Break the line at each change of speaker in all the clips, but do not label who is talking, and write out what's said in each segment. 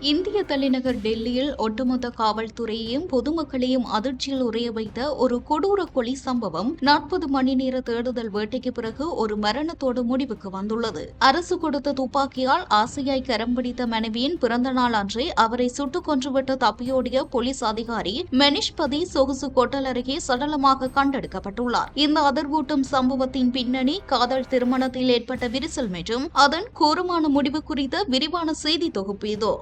இந்திய தலைநகர் டெல்லியில் ஒட்டுமொத்த காவல்துறையையும் பொதுமக்களையும் அதிர்ச்சியில் உறைய வைத்த ஒரு கொடூர கொலை சம்பவம் 40 மணி நேர தேடுதல் வேட்டைக்கு பிறகு ஒரு மரணத்தோடு முடிவுக்கு வந்துள்ளது. அரசு கொடுத்த துப்பாக்கியால் ஆசையாய் கரம் பிடித்த மனைவியின் பிறந்த நாள் அன்றே அவரை சுட்டுக் கொன்றுவிட்டு தப்பியோடிய போலீஸ் அதிகாரி மெனிஷ்பதி சொகுசு கொட்டல் அருகே சடலமாக கண்டெடுக்கப்பட்டுள்ளார். இந்த அதிர்வூட்டும் சம்பவத்தின் பின்னணி காதல் திருமணத்தில் ஏற்பட்ட விரிசல் மற்றும் அதன் கோரமான முடிவு குறித்த விரிவான செய்தி தொகுப்பு இதோ.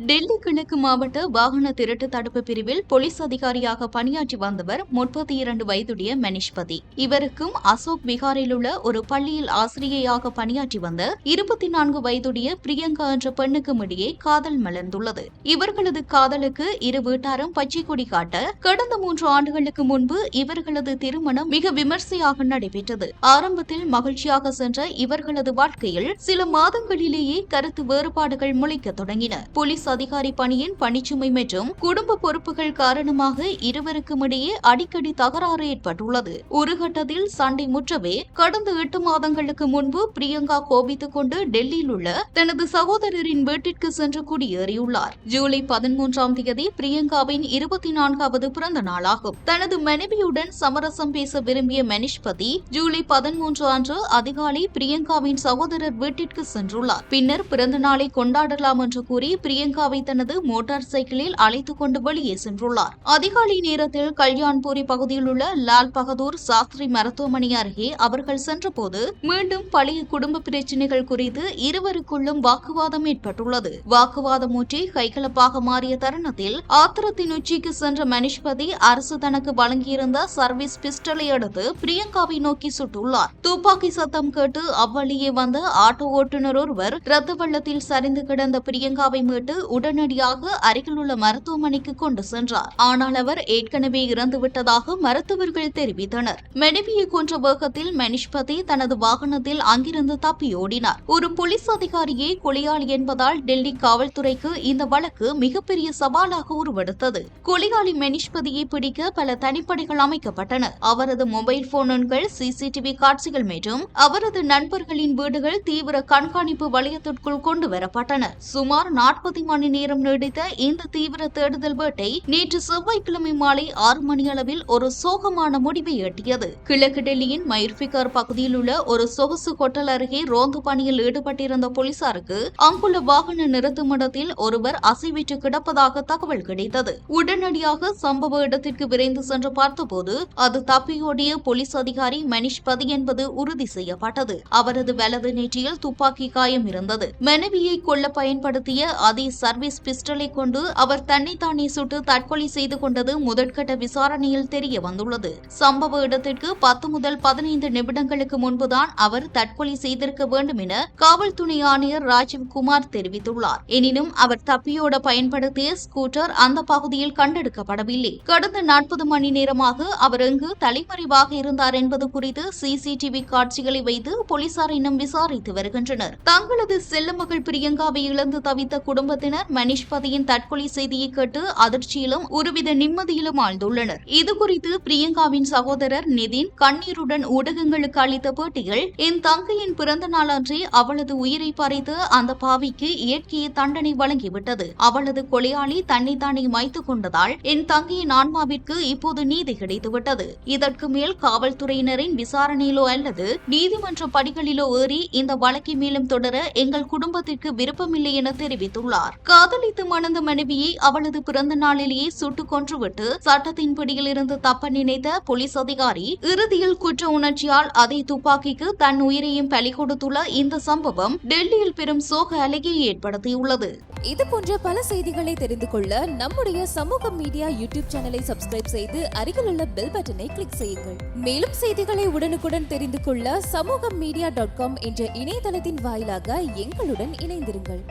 டெல்லி கிழக்கு மாவட்ட வாகன திருட்டு தடுப்பு பிரிவில் போலீஸ் அதிகாரியாக பணியாற்றி வந்தவர் 32 வயதுடைய மெனிஷ்பதி. இவருக்கும் அசோக் விகாரில் உள்ள ஒரு பள்ளியில் ஆசிரியையாக பணியாற்றி வந்த 24 வயதுடைய பிரியங்கா என்ற பெண்ணுக்கும் இடையே காதல் மலர்ந்துள்ளது. இவர்களது காதலுக்கு இரு வீட்டாரும் பச்சை கொடி காட்ட கடந்த 3 ஆண்டுகளுக்கு முன்பு இவர்களது திருமணம் மிக விமர்சையாக நடைபெற்றது. ஆரம்பத்தில் மகிழ்ச்சியாக சென்ற இவர்களது வாழ்க்கையில் சில மாதங்களிலேயே கருத்து வேறுபாடுகள் முளைக்க தொடங்கின. போலீஸ் அதிகாரி பணியின் பணிச்சுமை மற்றும் குடும்ப பொறுப்புகள் காரணமாக இருவருக்கும் இடையே அடிக்கடி தகராறு ஏற்பட்டுள்ளது. ஒரு கட்டத்தில் சண்டை முற்றவே கடந்த 8 மாதங்களுக்கு முன்பு பிரியங்கா கோபித்துக் கொண்டு டெல்லியில் உள்ள தனது சகோதரரின் வீட்டிற்கு சென்று குடியேறியுள்ளார். ஜூலை 13ஆம் தேதி பிரியங்காவின் 24வது பிறந்த நாளாகும். தனது மனைவியுடன் சமரசம் பேச விரும்பிய மெனிஷ்பதி ஜூலை 13 அன்று அதிகாலை பிரியங்காவின் சகோதரர் வீட்டிற்கு சென்றுள்ளார். பின்னர் பிறந்த நாளை கொண்டாடலாம் என்று கூறி பிரியங்காவை தனது மோட்டார் சைக்கிளில் அழைத்துக் கொண்டு வெளியே சென்றுள்ளார். அதிகாலை நேரத்தில் கல்யாண்பூரி பகுதியில் உள்ள லால் பகதூர் சாஸ்திரி மருத்துவமனை அருகே அவர்கள் சென்றபோது மீண்டும் பழைய குடும்ப பிரச்சினைகள் குறித்து இருவருக்குள்ளும் வாக்குவாதம் ஏற்பட்டுள்ளது. வாக்குவாதம் ஊற்றி கைகலப்பாக மாறிய தருணத்தில் ஆத்திரத்தின் உச்சிக்கு சென்ற மெனிஷ்பதி அரசு தனக்கு வழங்கியிருந்த சர்வீஸ் பிஸ்டலை எடுத்து பிரியங்காவை நோக்கி சுட்டுள்ளார். துப்பாக்கி சத்தம் கேட்டு அவ்வழியே வந்த ஆட்டோ ஓட்டுநர் ஒருவர் ரத்த வெள்ளத்தில் சரிந்து கிடந்த பிரியங்காவை மீட்டு உடனடியாக அருகிலுள்ள மருத்துவமனைக்கு கொண்டு சென்றார். ஆனால் அவர் ஏற்கனவே இறந்துவிட்டதாக மருத்துவர்கள் தெரிவித்தனர். மனைவியை கொன்ற வேகத்தில் மெனிஷ்பதி தனது வாகனத்தில் அங்கிருந்து தப்பியோடினார். ஒரு போலீஸ் அதிகாரியே கொலையாளி என்பதால் டெல்லி காவல்துறைக்கு இந்த வழக்கு மிகப்பெரிய சவாலாக உருவெடுத்தது. கொலையாளி மெனிஷ்பதியை பிடிக்க பல தனிப்படைகள் அமைக்கப்பட்டன. அவரது மொபைல் போன் எண்கள், சிசிடிவி காட்சிகள் மற்றும் அவரது நண்பர்களின் வீடுகள் தீவிர கண்காணிப்பு வளையத்திற்குள் கொண்டு வரப்பட்டன. சுமார் 40 மணி நேரம் நீடித்த இந்த தீவிர தேடுதல் வேட்டை நேற்று செவ்வாய்க்கிழமை மாலை 6 மணி அளவில் ஒரு சோகமான முடிவை எட்டியது. கிழக்கு டெல்லியின் மயூர்பிகார் பகுதியில் உள்ள ஒரு சொகுசு கொட்டல் அருகே ரோந்து பணியில் ஈடுபட்டிருந்த போலீசாருக்கு அங்குள்ள வாகன நிறுத்துமிடத்தில் ஒருவர் அசைவிட்டு கிடப்பதாக தகவல் கிடைத்தது. உடனடியாக சம்பவ இடத்திற்கு விரைந்து சென்று பார்த்தபோது அது தப்பியோடிய போலீஸ் அதிகாரி மெனிஷ்பதி என்பது உறுதி செய்யப்பட்டது. அவரது வலது நெற்றியில் துப்பாக்கி காயம் இருந்தது. மனைவியை கொல்ல பயன்படுத்திய அதே சர்வீஸ் பிஸ்டலை கொண்டு அவர் தன்னைத்தானே சுட்டு தற்கொலை செய்து கொண்டது முதற்கட்ட விசாரணையில் தெரிய வந்துள்ளது. சம்பவ இடத்திற்கு 10 முதல் 15 நிமிடங்களுக்கு முன்புதான் அவர் தற்கொலை செய்திருக்க வேண்டும் என காவல் துணை ஆணையர் ராஜீவ் குமார் தெரிவித்துள்ளார். எனினும் அவர் தப்பியோட பயன்படுத்திய ஸ்கூட்டர் அந்த பகுதியில் கண்டெடுக்கப்படவில்லை. கடந்த 40 மணி நேரமாக அவர் எங்கு தலைமறைவாக இருந்தார் என்பது குறித்து சிசிடிவி காட்சிகளை வைத்து போலீசார் இன்னும் விசாரித்து வருகின்றனர். தங்களது செல்லமகள் பிரியங்காவை இழந்து தவித்த குடும்பத்தினர் மெனிஷ்பதியின் தற்கொலை செய்தியை கேட்டு அதிர்ச்சியிலும் ஒருவித நிம்மதியிலும் ஆழ்ந்துள்ளனர். இதுகுறித்து பிரியங்காவின் சகோதரர் நிதின் கண்ணீருடன் ஊடகங்களுக்கு அளித்த பேட்டியில், என் தங்கையின் பிறந்த நாள் அன்றே அவளது உயிரை பறித்து அந்த பாவிக்கு இயற்கையை தண்டனை வழங்கிவிட்டது. அவளது கொலையாளி தன்னைத்தானே மாய்த்து கொண்டதால் என் தங்கையின் ஆன்மாவிற்கு இப்போது நீதி கிடைத்துவிட்டது. இதற்கு மேல் காவல்துறையினரின் விசாரணையிலோ அல்லது நீதிமன்ற படிகளிலோ ஏறி இந்த வழக்கை மேலும் தொடர எங்கள் குடும்பத்திற்கு விருப்பமில்லை என தெரிவித்துள்ளார். காதலித்து மணந்த மனைவியை அவளது பிறந்த நாளிலேயே சுட்டுக் கொன்றுவிட்டு சட்டத்தின் பிடியில் இருந்து தப்ப நினைத்த போலீஸ் அதிகாரி இறுதியில் குற்ற உணர்ச்சியால் அதே துப்பாக்கிக்கு தன் உயிரையும் பலி கொடுத்துள்ள இந்த சம்பவம் டெல்லியில் பெரும் சோக அலையை ஏற்படுத்தியுள்ளது.
இது போன்ற பல செய்திகளை தெரிந்து கொள்ள நம்முடைய சமூக மீடியா யூடியூப் சேனலை சப்ஸ்கிரைப் செய்து அருகிலுள்ள பெல் பட்டனை கிளிக் செய்யுங்கள். மேலும் செய்திகளை உடனுக்குடன் தெரிந்து கொள்ள சமூகமீடியா.com என்ற இணையதளத்தின் வாயிலாக எங்களுடன் இணைந்திருங்கள்.